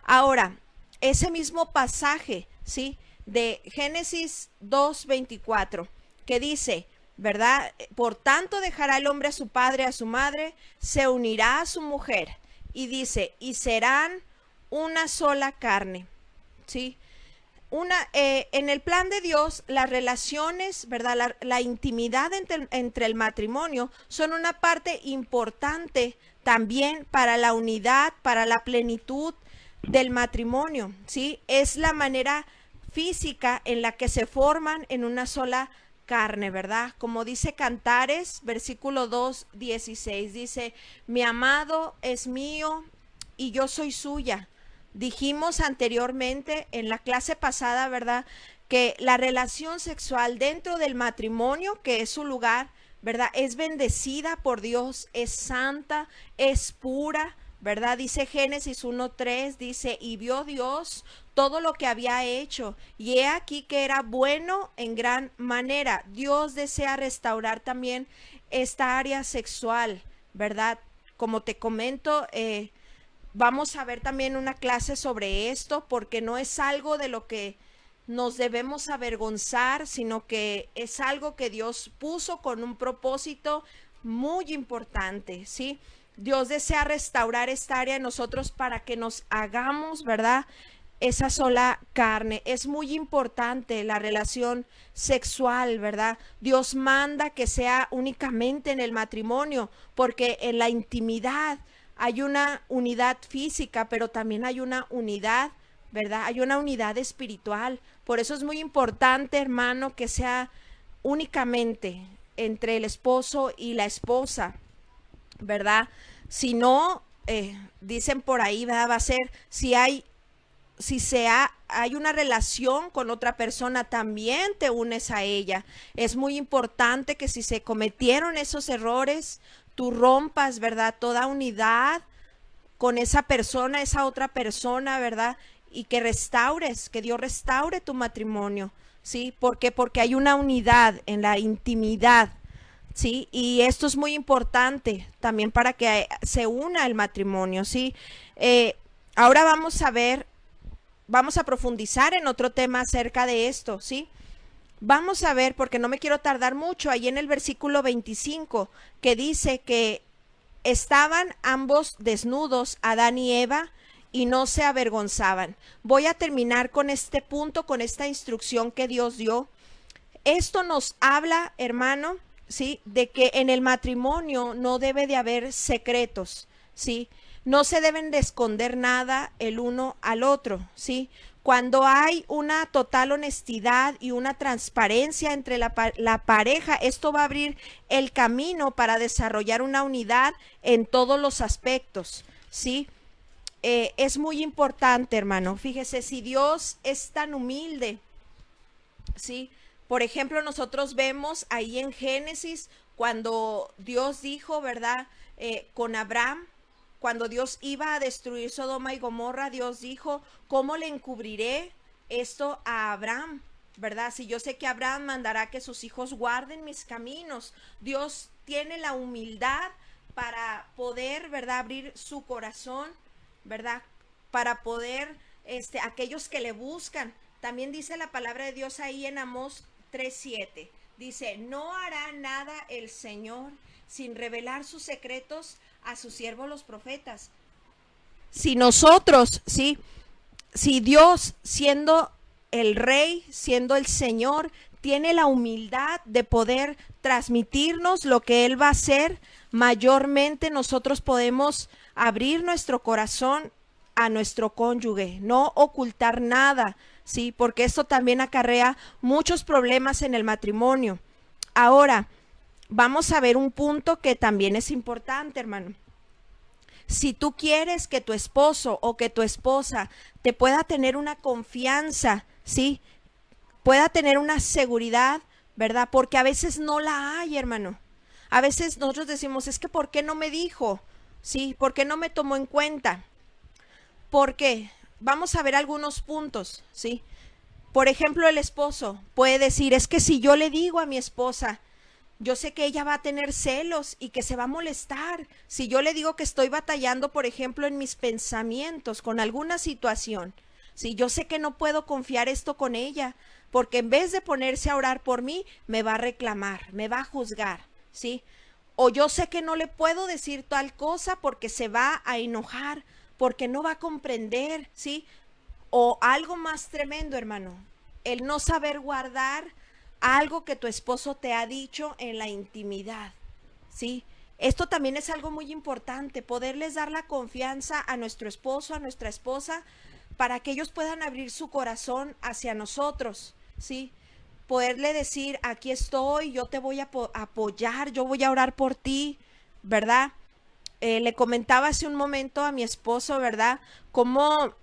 Ahora, ese mismo pasaje, ¿sí? De Génesis 2:24, que dice, ¿verdad? Por tanto dejará el hombre a su padre, a su madre, se unirá a su mujer, y dice, y serán una sola carne, ¿sí? En el plan de Dios, las relaciones, ¿verdad? La intimidad entre el matrimonio son una parte importante también para la unidad, para la plenitud del matrimonio, ¿sí? Es la manera física en la que se forman en una sola carne, ¿verdad? Como dice Cantares, versículo 2:16, dice, mi amado es mío y yo soy suya. Dijimos anteriormente en la clase pasada, ¿verdad? Que la relación sexual dentro del matrimonio, que es su lugar, ¿verdad? Es bendecida por Dios, es santa, es pura, ¿verdad? Dice Génesis 1:3, dice, y vio Dios todo lo que había hecho, y he aquí que era bueno en gran manera. Dios desea restaurar también esta área sexual, ¿verdad? Como te comento, vamos a ver también una clase sobre esto, porque no es algo de lo que nos debemos avergonzar, sino que es algo que Dios puso con un propósito muy importante, ¿sí? Dios desea restaurar esta área en nosotros para que nos hagamos, ¿verdad? Esa sola carne. Es muy importante la relación sexual, ¿verdad? Dios manda que sea únicamente en el matrimonio, porque en la intimidad hay una unidad física, pero también hay una unidad, ¿verdad? Hay una unidad espiritual. Por eso es muy importante, hermano, que sea únicamente entre el esposo y la esposa, ¿verdad? Si no, dicen por ahí, ¿verdad? Va a ser, hay una relación con otra persona, también te unes a ella. Es muy importante que si se cometieron esos errores, tú rompas, ¿verdad? Toda unidad con esa persona, esa otra persona, ¿verdad? Y que restaures, que Dios restaure tu matrimonio, ¿sí? ¿Por qué? Porque hay una unidad en la intimidad, ¿sí? Y esto es muy importante también para que se una el matrimonio, ¿sí? Ahora vamos a profundizar en otro tema acerca de esto, ¿sí? Vamos a ver, porque no me quiero tardar mucho, ahí en el versículo 25, que dice que estaban ambos desnudos, Adán y Eva, y no se avergonzaban. Voy a terminar con este punto, con esta instrucción que Dios dio. Esto nos habla, hermano, ¿sí? De que en el matrimonio no debe de haber secretos, ¿sí? No se deben de esconder nada el uno al otro, ¿sí? Cuando hay una total honestidad y una transparencia entre la pareja, esto va a abrir el camino para desarrollar una unidad en todos los aspectos, ¿sí? Es muy importante, hermano. Fíjese, si Dios es tan humilde, ¿sí? Por ejemplo, nosotros vemos ahí en Génesis cuando Dios dijo, ¿verdad? Con Abraham, cuando Dios iba a destruir Sodoma y Gomorra, Dios dijo, ¿cómo le encubriré esto a Abraham? ¿Verdad? Si yo sé que Abraham mandará que sus hijos guarden mis caminos. Dios tiene la humildad para poder, ¿verdad? Abrir su corazón, ¿verdad? Para poder, aquellos que le buscan. También dice la palabra de Dios ahí en Amós 3:7. Dice, no hará nada el Señor sin revelar sus secretos a sus siervos los profetas. Si nosotros, ¿sí? Si Dios, siendo el Rey, siendo el Señor, tiene la humildad de poder transmitirnos lo que Él va a hacer, mayormente nosotros podemos abrir nuestro corazón a nuestro cónyuge, no ocultar nada, ¿sí? Porque esto también acarrea muchos problemas en el matrimonio. Ahora, vamos a ver un punto que también es importante, hermano. Si tú quieres que tu esposo o que tu esposa te pueda tener una confianza, ¿sí? Pueda tener una seguridad, ¿verdad? Porque a veces no la hay, hermano. A veces nosotros decimos, es que ¿por qué no me dijo? ¿Sí? ¿Por qué no me tomó en cuenta? ¿Por qué? Vamos a ver algunos puntos, ¿sí? Por ejemplo, el esposo puede decir, es que si yo le digo a mi esposa, yo sé que ella va a tener celos y que se va a molestar. Si yo le digo que estoy batallando, por ejemplo, en mis pensamientos con alguna situación, si yo sé que no puedo confiar esto con ella, porque en vez de ponerse a orar por mí, me va a reclamar, me va a juzgar, ¿sí? O yo sé que no le puedo decir tal cosa porque se va a enojar, porque no va a comprender, ¿sí? O algo más tremendo, hermano, el no saber guardar algo que tu esposo te ha dicho en la intimidad, ¿sí? Esto también es algo muy importante, poderles dar la confianza a nuestro esposo, a nuestra esposa, para que ellos puedan abrir su corazón hacia nosotros, ¿sí? Poderle decir, aquí estoy, yo te voy a apoyar, yo voy a orar por ti, ¿verdad? Le comentaba hace un momento a mi esposo, ¿verdad? Cómo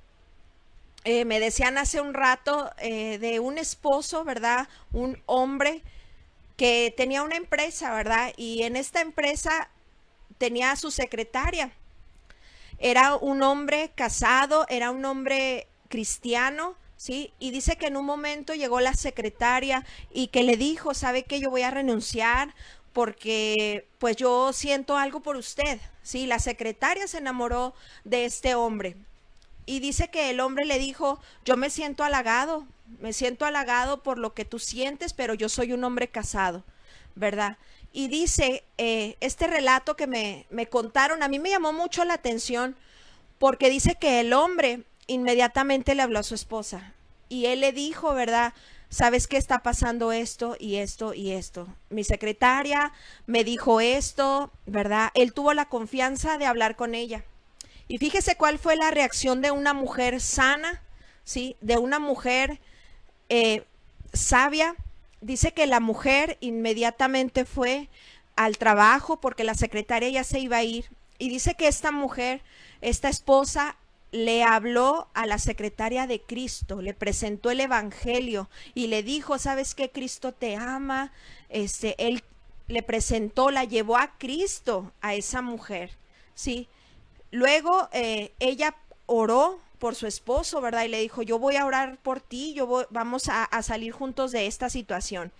me decían hace un rato de un esposo, ¿verdad? Un hombre que tenía una empresa, ¿verdad? Y en esta empresa tenía a su secretaria. Era un hombre casado, era un hombre cristiano, ¿sí? Y dice que en un momento llegó la secretaria y que le dijo, ¿sabe qué? Yo voy a renunciar porque pues yo siento algo por usted, ¿sí? La secretaria se enamoró de este hombre. Y dice que el hombre le dijo, yo me siento halagado por lo que tú sientes, pero yo soy un hombre casado, ¿verdad? Y dice, este relato que me contaron, a mí me llamó mucho la atención, porque dice que el hombre inmediatamente le habló a su esposa y él le dijo, ¿verdad? ¿Sabes qué está pasando esto y esto y esto? Mi secretaria me dijo esto, ¿verdad? Él tuvo la confianza de hablar con ella. Y fíjese cuál fue la reacción de una mujer sana, ¿sí? De una mujer sabia. Dice que la mujer inmediatamente fue al trabajo porque la secretaria ya se iba a ir. Y dice que esta mujer, esta esposa, le habló a la secretaria de Cristo, le presentó el evangelio y le dijo, ¿sabes qué? Cristo te ama. Él le presentó, la llevó a Cristo a esa mujer, ¿sí? Luego ella oró por su esposo, ¿verdad? Y le dijo, yo voy a orar por ti, vamos a salir juntos de esta situación,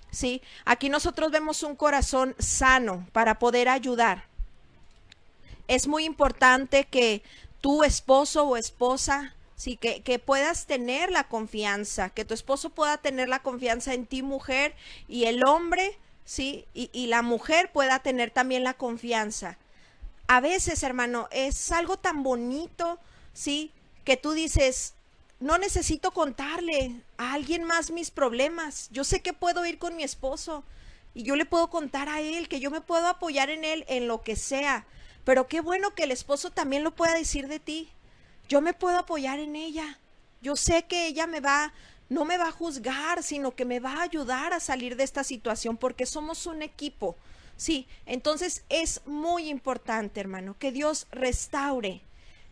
¿sí? Aquí nosotros vemos un corazón sano para poder ayudar. Es muy importante que tu esposo o esposa, sí, que puedas tener la confianza, que tu esposo pueda tener la confianza en ti, mujer, y el hombre, sí, y la mujer pueda tener también la confianza. A veces, hermano, es algo tan bonito, ¿sí? Que tú dices, no necesito contarle a alguien más mis problemas. Yo sé que puedo ir con mi esposo y yo le puedo contar a él, que yo me puedo apoyar en él en lo que sea. Pero qué bueno que el esposo también lo pueda decir de ti. Yo me puedo apoyar en ella. Yo sé que ella no me va a juzgar, sino que me va a ayudar a salir de esta situación porque somos un equipo. Sí, entonces es muy importante, hermano, que Dios restaure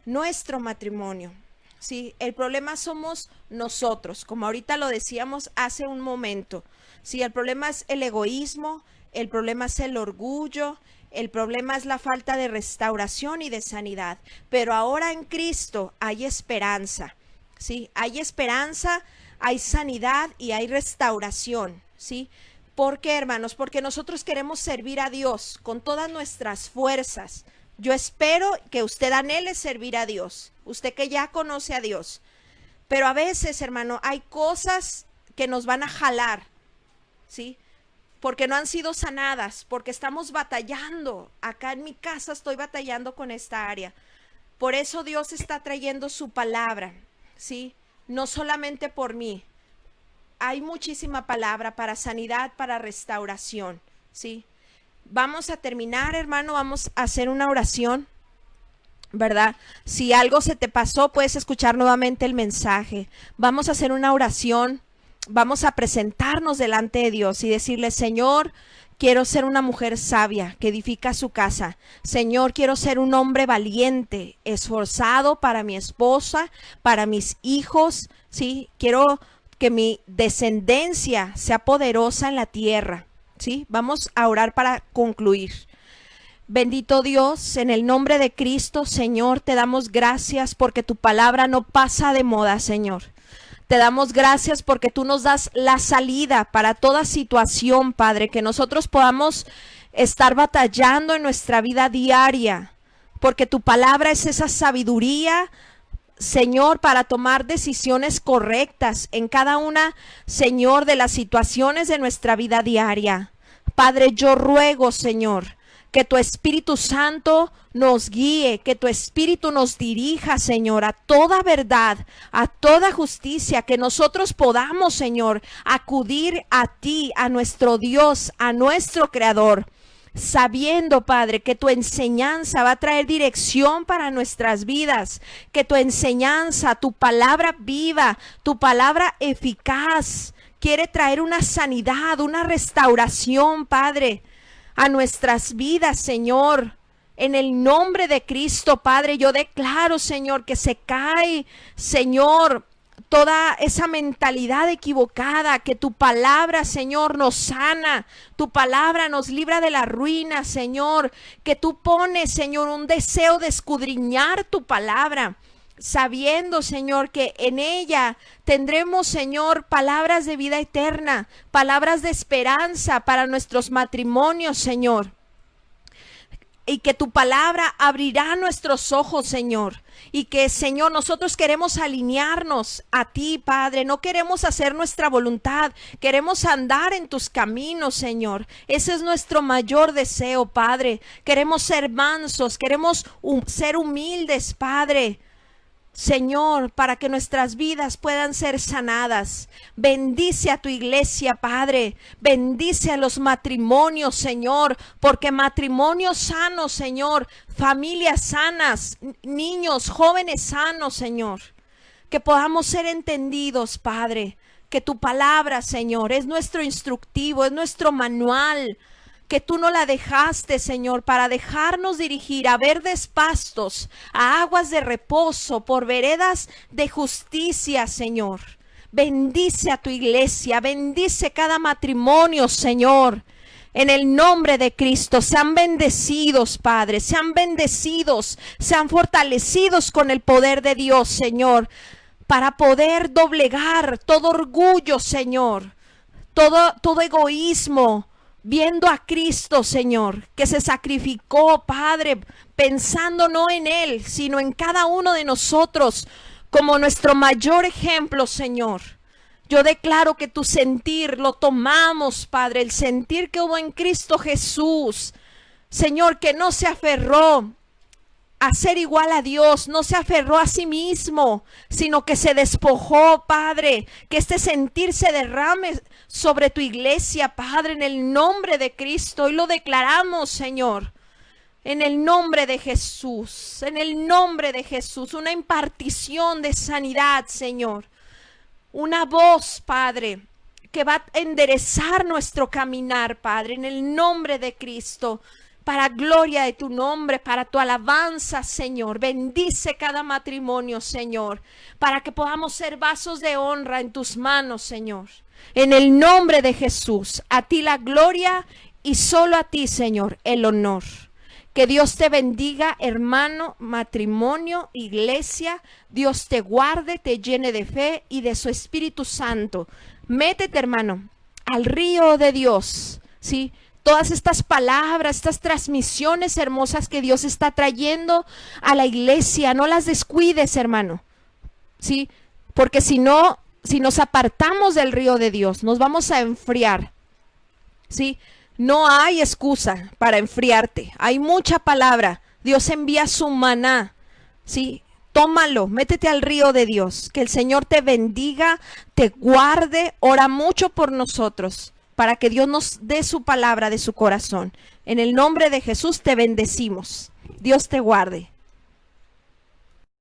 nuestro matrimonio. Sí, el problema somos nosotros, como ahorita lo decíamos hace un momento. Sí, el problema es el egoísmo, el problema es el orgullo, el problema es la falta de restauración y de sanidad. Pero ahora en Cristo hay esperanza. Sí, hay esperanza, hay sanidad y hay restauración. Sí. ¿Por qué, hermanos? Porque nosotros queremos servir a Dios con todas nuestras fuerzas. Yo espero que usted anhele servir a Dios, usted que ya conoce a Dios. Pero a veces, hermano, hay cosas que nos van a jalar, ¿sí? Porque no han sido sanadas, porque estamos batallando. Acá en mi casa estoy batallando con esta área. Por eso Dios está trayendo su palabra, ¿sí? No solamente por mí. Hay muchísima palabra para sanidad, para restauración, ¿sí? Vamos a terminar, hermano, vamos a hacer una oración, ¿verdad? Si algo se te pasó, puedes escuchar nuevamente el mensaje. Vamos a hacer una oración, vamos a presentarnos delante de Dios y decirle, Señor, quiero ser una mujer sabia que edifica su casa. Señor, quiero ser un hombre valiente, esforzado para mi esposa, para mis hijos, ¿sí? Quiero que mi descendencia sea poderosa en la tierra, ¿sí? Vamos a orar para concluir. Bendito Dios, en el nombre de Cristo, Señor, te damos gracias porque tu palabra no pasa de moda, Señor. Te damos gracias porque tú nos das la salida para toda situación, Padre, que nosotros podamos estar batallando en nuestra vida diaria, porque tu palabra es esa sabiduría, Señor, para tomar decisiones correctas en cada una, Señor, de las situaciones de nuestra vida diaria. Padre, yo ruego, Señor, que tu Espíritu Santo nos guíe, que tu Espíritu nos dirija, Señor, a toda verdad, a toda justicia, que nosotros podamos, Señor, acudir a ti, a nuestro Dios, a nuestro Creador, sabiendo, Padre, que tu enseñanza va a traer dirección para nuestras vidas, que tu enseñanza, tu palabra viva, tu palabra eficaz, quiere traer una sanidad, una restauración, Padre, a nuestras vidas, Señor. En el nombre de Cristo, Padre, yo declaro, Señor, que se cae, Señor, toda esa mentalidad equivocada, que tu palabra, Señor, nos sana, tu palabra nos libra de la ruina, Señor, que tú pones, Señor, un deseo de escudriñar tu palabra, sabiendo, Señor, que en ella tendremos, Señor, palabras de vida eterna, palabras de esperanza para nuestros matrimonios, Señor. Y que tu palabra abrirá nuestros ojos, Señor. Y que, Señor, nosotros queremos alinearnos a ti, Padre. No queremos hacer nuestra voluntad. Queremos andar en tus caminos, Señor. Ese es nuestro mayor deseo, Padre. Queremos ser mansos. Queremos ser humildes, Padre. Señor, para que nuestras vidas puedan ser sanadas. Bendice a tu iglesia, Padre. Bendice a los matrimonios, Señor, porque matrimonios sanos, Señor, familias sanas, niños, jóvenes sanos, Señor. Que podamos ser entendidos, Padre. Que tu palabra, Señor, es nuestro instructivo, es nuestro manual. Que tú no la dejaste, Señor, para dejarnos dirigir a verdes pastos, a aguas de reposo, por veredas de justicia, Señor. Bendice a tu iglesia, bendice cada matrimonio, Señor. En el nombre de Cristo, sean bendecidos, Padre, sean bendecidos, sean fortalecidos con el poder de Dios, Señor, para poder doblegar todo orgullo, Señor, todo egoísmo, viendo a Cristo, Señor, que se sacrificó, Padre, pensando no en Él, sino en cada uno de nosotros, como nuestro mayor ejemplo, Señor. Yo declaro que tu sentir lo tomamos, Padre, el sentir que hubo en Cristo Jesús, Señor, que no se aferró a ser igual a Dios, no se aferró a sí mismo, sino que se despojó, Padre, que este sentir se derrame sobre tu iglesia, Padre, en el nombre de Cristo. Hoy lo declaramos, Señor, en el nombre de Jesús, en el nombre de Jesús, una impartición de sanidad, Señor, una voz, Padre, que va a enderezar nuestro caminar, Padre, en el nombre de Cristo. Para gloria de tu nombre, para tu alabanza, Señor. Bendice cada matrimonio, Señor, para que podamos ser vasos de honra en tus manos, Señor. En el nombre de Jesús, a ti la gloria y solo a ti, Señor, el honor. Que Dios te bendiga, hermano, matrimonio, iglesia. Dios te guarde, te llene de fe y de su Espíritu Santo. Métete, hermano, al río de Dios, ¿sí? Todas estas palabras, estas transmisiones hermosas que Dios está trayendo a la iglesia, no las descuides, hermano, ¿sí? Porque si no, si nos apartamos del río de Dios, nos vamos a enfriar, ¿sí? No hay excusa para enfriarte, hay mucha palabra. Dios envía su maná, ¿sí? Tómalo, métete al río de Dios, que el Señor te bendiga, te guarde, ora mucho por nosotros, para que Dios nos dé su palabra de su corazón. En el nombre de Jesús te bendecimos. Dios te guarde.